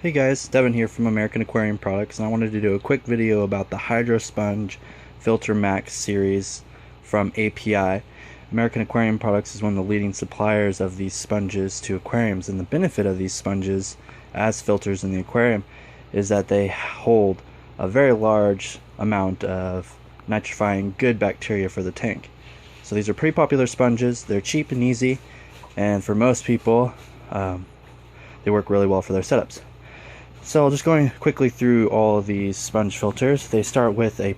Hey guys, Devin here from American Aquarium Products, and I wanted to do a quick video about the Hydro Sponge Filter Max series from API. American Aquarium Products is one of the leading suppliers of these sponges to aquariums, and the benefit of these sponges as filters in the aquarium is that they hold a very large amount of nitrifying good bacteria for the tank. So these are pretty popular sponges. They're cheap and easy, and for most people they work really well for their setups. So just going quickly through all of these sponge filters, they start with a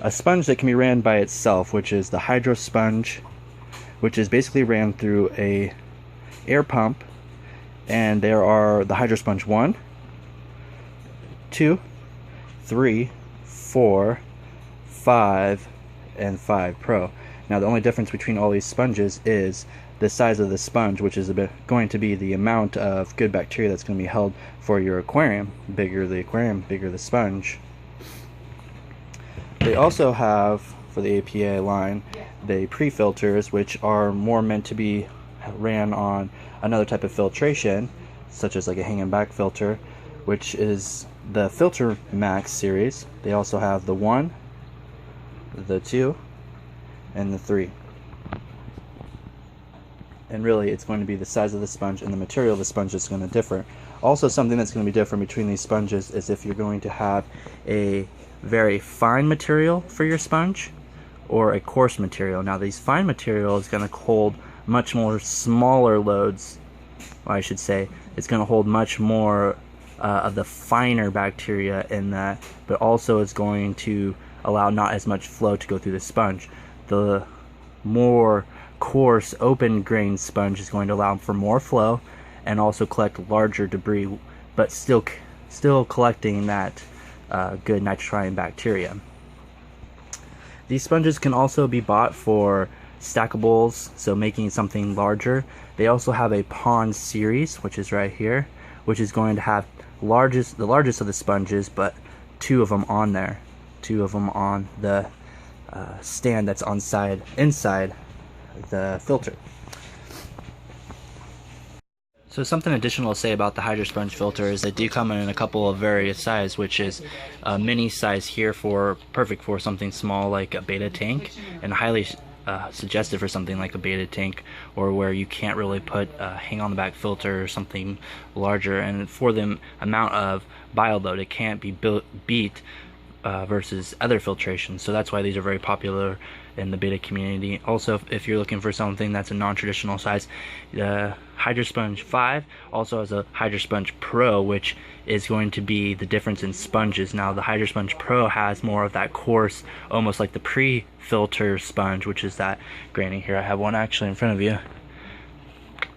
sponge that can be ran by itself, which is the Hydro Sponge, which is basically ran through a air pump. And there are the Hydro Sponge 1, 2, 3, 4, 5, and 5 Pro. Now the only difference between all these sponges is the size of the sponge, which is going to be the amount of good bacteria that's going to be held for your aquarium. Bigger the aquarium, bigger the sponge. They also have, for the API line, the pre-filters, which are more meant to be ran on another type of filtration, such as like a hanging back filter, which is the Filter Max series. They also have the 1, the 2, and the 3. And really it's going to be the size of the sponge and the material of the sponge that's going to differ. Also, something that's going to be different between these sponges is if you're going to have a very fine material for your sponge or a coarse material. Now these fine material is going to hold much more smaller loads, or I should say it's going to hold much more of the finer bacteria in that, but also is going to allow not as much flow to go through the sponge. The more coarse open grain sponge is going to allow for more flow and also collect larger debris, but still collecting that good nitrifying bacteria. These sponges can also be bought for stackables, so making something larger. They also have a pond series, which is right here, which is going to have the largest of the sponges, but 2 of them on there, 2 of them on the stand that's inside the filter. So something additional to say about the Hydro Sponge filter is they do come in a couple of various sizes, which is a mini size here perfect for something small like a beta tank, and highly suggested for something like a beta tank, or where you can't really put a hang on the back filter or something larger, and for the amount of bioload it can't be beat versus other filtrations. So that's why these are very popular in the beta community. Also, if you're looking for something that's a non-traditional size, the Hydro Sponge 5 also has a Hydro Sponge Pro, which is going to be the difference in sponges. Now the Hydro Sponge Pro has more of that coarse, almost like the pre-filter sponge, which is that grainy. Here I have one actually in front of you.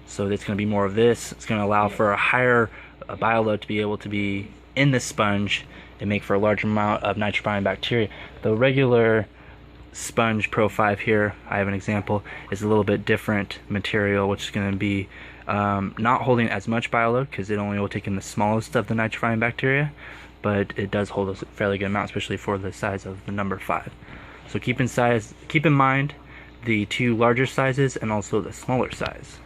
So it's going to be more of this. It's going to allow for a higher bioload to be able to be in the sponge and make for a large amount of nitrifying bacteria. The regular Sponge Pro 5 here, I have an example, is a little bit different material, which is going to be not holding as much bioload because it only will take in the smallest of the nitrifying bacteria, but it does hold a fairly good amount, especially for the size of the number 5. So keep in mind the 2 larger sizes and also the smaller size.